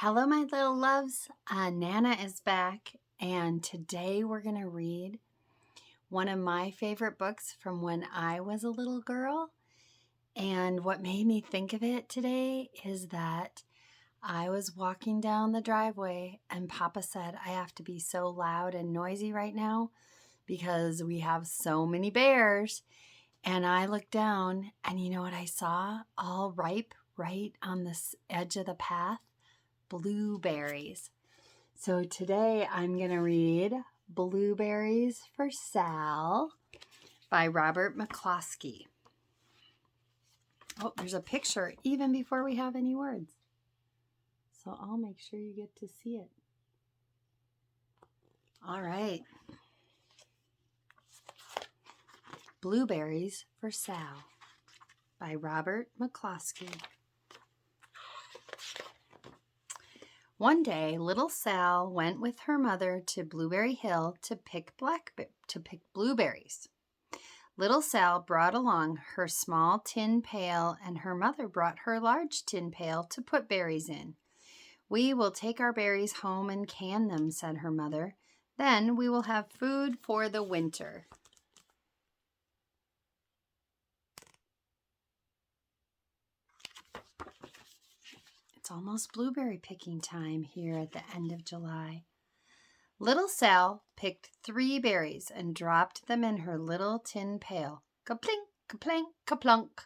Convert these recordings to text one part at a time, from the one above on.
Hello, my little loves. Nana is back, and today we're going to read one of my favorite books from when I was a little girl. And what made me think of it today is that I was walking down the driveway, and Papa said, I have to be so loud and noisy right now because we have so many bears. And I looked down, and you know what I saw? All ripe right on this edge of the path? Blueberries. So today I'm going to read Blueberries for Sal by Robert McCloskey. Oh, there's a picture even before we have any words. So I'll make sure you get to see it. All right. Blueberries for Sal by Robert McCloskey. One day, little Sal went with her mother to Blueberry Hill to pick blueberries. Little Sal brought along her small tin pail, and her mother brought her large tin pail to put berries in. We will take our berries home and can them, said her mother. Then we will have food for the winter. It's almost blueberry picking time here at the end of July. Little Sal picked 3 berries and dropped them in her little tin pail. Ka-plink, ka-plank, ka-plunk.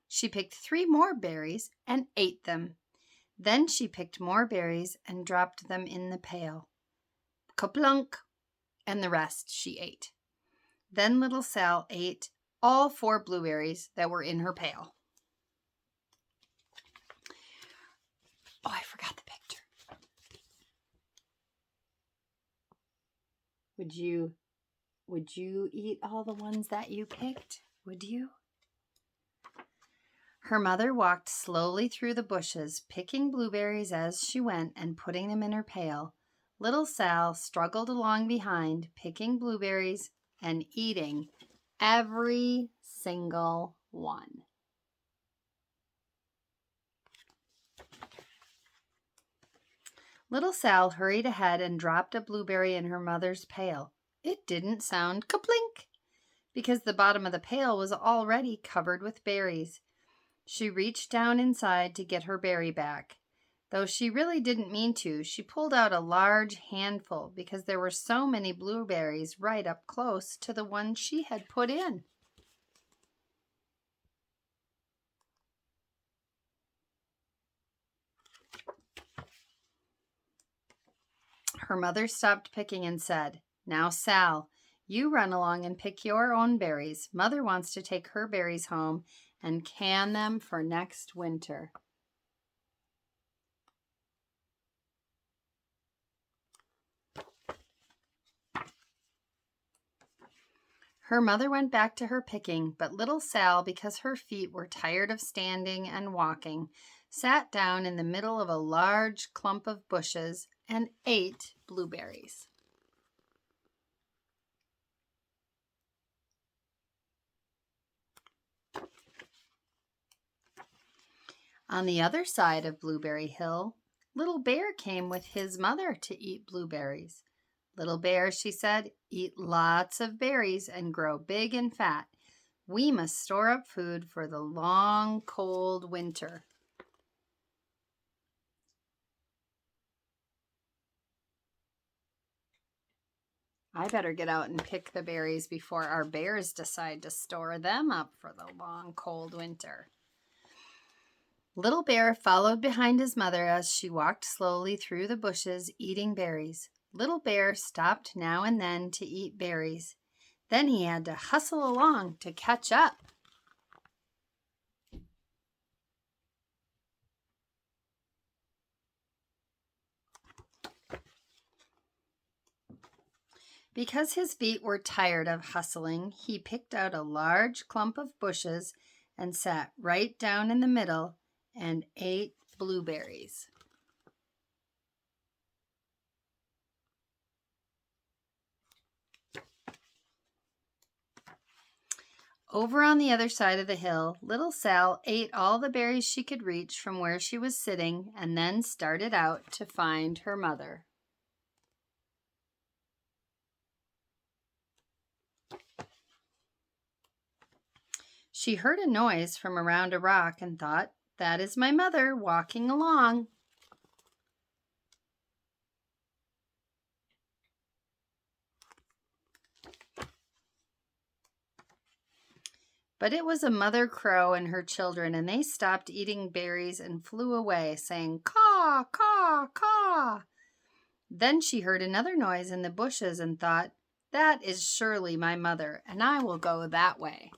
She picked 3 more berries and ate them. Then she picked more berries and dropped them in the pail. Ka-plunk, and the rest she ate. Then little Sal ate all 4 blueberries that were in her pail. Oh, I forgot the picture. Would you eat all the ones that you picked? Would you? Her mother walked slowly through the bushes, picking blueberries as she went and putting them in her pail. Little Sal struggled along behind, picking blueberries and eating every single one. Little Sal hurried ahead and dropped a blueberry in her mother's pail. It didn't sound ka-plink because the bottom of the pail was already covered with berries. She reached down inside to get her berry back. Though she really didn't mean to, she pulled out a large handful because there were so many blueberries right up close to the one she had put in. Her mother stopped picking and said, Now, Sal, you run along and pick your own berries. Mother wants to take her berries home and can them for next winter. Her mother went back to her picking, but little Sal, because her feet were tired of standing and walking, sat down in the middle of a large clump of bushes and ate blueberries. On the other side of Blueberry Hill, Little Bear came with his mother to eat blueberries. Little Bear, she said, eat lots of berries and grow big and fat. We must store up food for the long, cold winter. I better get out and pick the berries before our bears decide to store them up for the long, cold winter. Little Bear followed behind his mother as she walked slowly through the bushes eating berries. Little Bear stopped now and then to eat berries. Then he had to hustle along to catch up. Because his feet were tired of hustling, he picked out a large clump of bushes and sat right down in the middle and ate blueberries. Over on the other side of the hill, little Sal ate all the berries she could reach from where she was sitting and then started out to find her mother. She heard a noise from around a rock and thought, "That is my mother walking along." But it was a mother crow and her children, and they stopped eating berries and flew away, saying, "Caw, caw, caw." Then she heard another noise in the bushes and thought, "That is surely my mother, and I will go that way."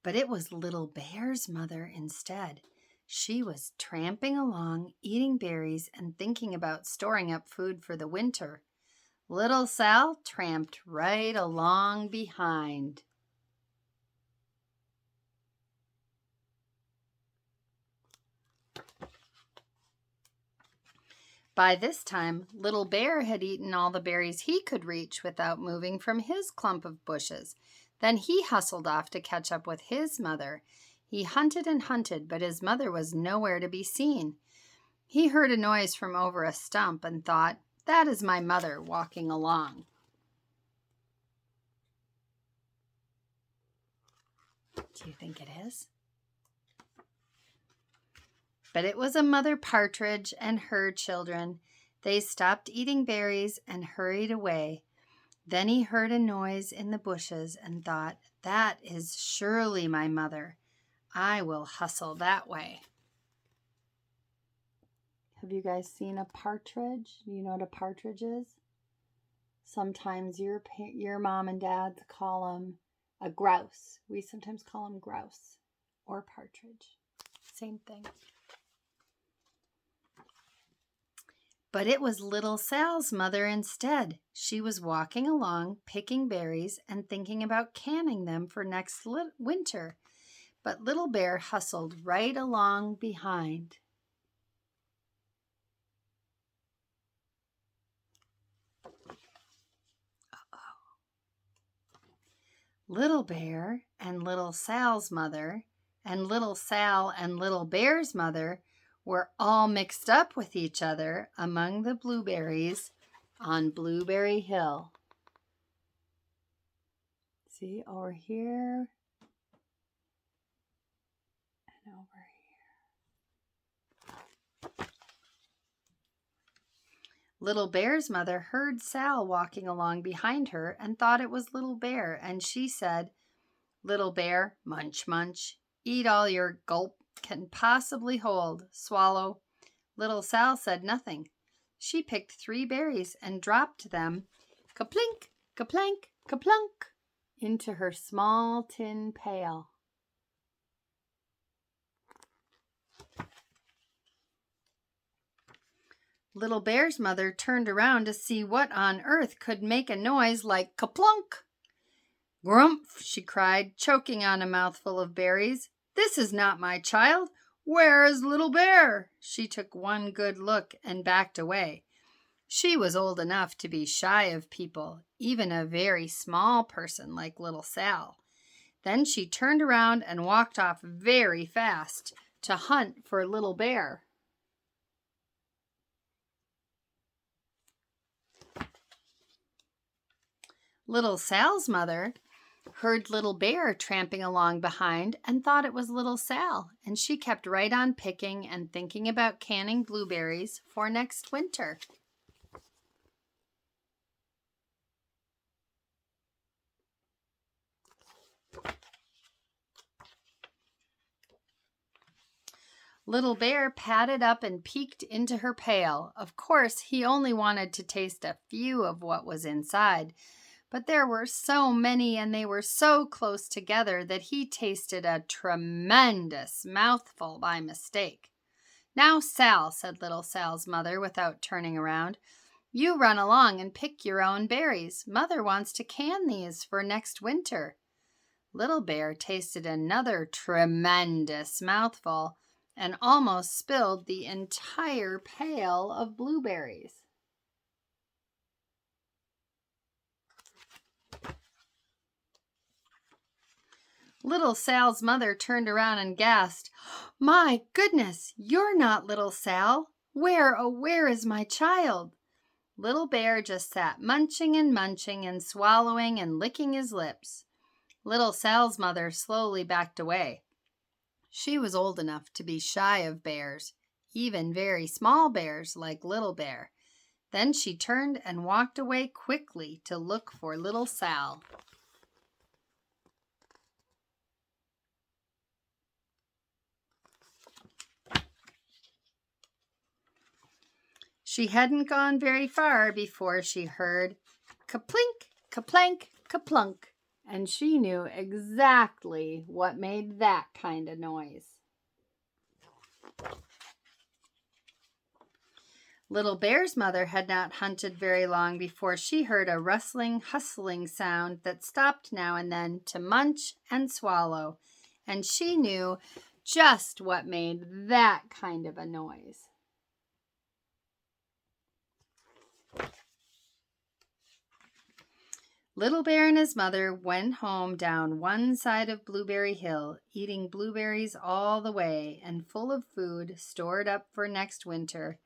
But it was Little Bear's mother instead. She was tramping along, eating berries and thinking about storing up food for the winter. Little Sal tramped right along behind. By this time, Little Bear had eaten all the berries he could reach without moving from his clump of bushes. Then he hustled off to catch up with his mother. He hunted and hunted, but his mother was nowhere to be seen. He heard a noise from over a stump and thought, "That is my mother walking along." Do you think it is? But it was a mother partridge and her children. They stopped eating berries and hurried away. Then he heard a noise in the bushes and thought, "That is surely my mother. I will hustle that way." Have you guys seen a partridge? Do you know what a partridge is? Sometimes your mom and dad call them a grouse. We sometimes call them grouse or partridge. Same thing. But it was Little Sal's mother instead. She was walking along, picking berries and thinking about canning them for next winter. But Little Bear hustled right along behind. Little Bear and Little Sal's mother and Little Sal and Little Bear's mother were all mixed up with each other among the blueberries on Blueberry Hill. See, over here and over here. Little Bear's mother heard Sal walking along behind her and thought it was Little Bear, and she said, "Little Bear, munch, munch, eat all your gulp can possibly hold, swallow." Little Sal said nothing. She picked 3 berries and dropped them, kaplink, kaplank, kaplunk, into her small tin pail. Little Bear's mother turned around to see what on earth could make a noise like kaplunk. "Grumph," she cried, choking on a mouthful of berries. "This is not my child. Where is Little Bear?" She took one good look and backed away. She was old enough to be shy of people, even a very small person like Little Sal. Then she turned around and walked off very fast to hunt for Little Bear. Little Sal's mother heard Little Bear tramping along behind and thought it was Little Sal, and she kept right on picking and thinking about canning blueberries for next winter. Little Bear padded up and peeked into her pail. Of course, he only wanted to taste a few of what was inside, but there were so many and they were so close together that he tasted a tremendous mouthful by mistake. "Now, Sal," said Little Sal's mother without turning around, "you run along and pick your own berries. Mother wants to can these for next winter." Little Bear tasted another tremendous mouthful and almost spilled the entire pail of blueberries. Little Sal's mother turned around and gasped, "My goodness, you're not little Sal. Where, oh, where is my child?" Little Bear just sat munching and swallowing and licking his lips. Little Sal's mother slowly backed away. She was old enough to be shy of bears, even very small bears like Little Bear. Then she turned and walked away quickly to look for little Sal. She hadn't gone very far before she heard kaplink, kaplank, kaplunk, and she knew exactly what made that kind of noise. Little Bear's mother had not hunted very long before she heard a rustling, hustling sound that stopped now and then to munch and swallow, and she knew just what made that kind of a noise. Little Bear and his mother went home down one side of Blueberry Hill, eating blueberries all the way and full of food stored up for next winter.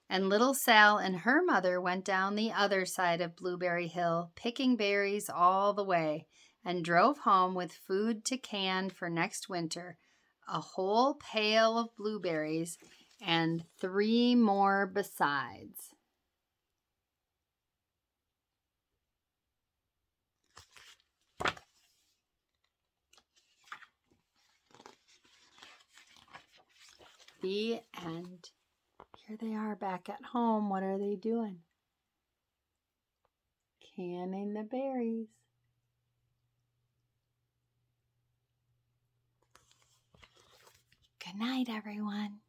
And little Sal and her mother went down the other side of Blueberry Hill, picking berries all the way, and drove home with food to can for next winter, a whole pail of blueberries and 3 more besides. The end. Here they are back at home. What are they doing? Canning the berries. Good night, everyone.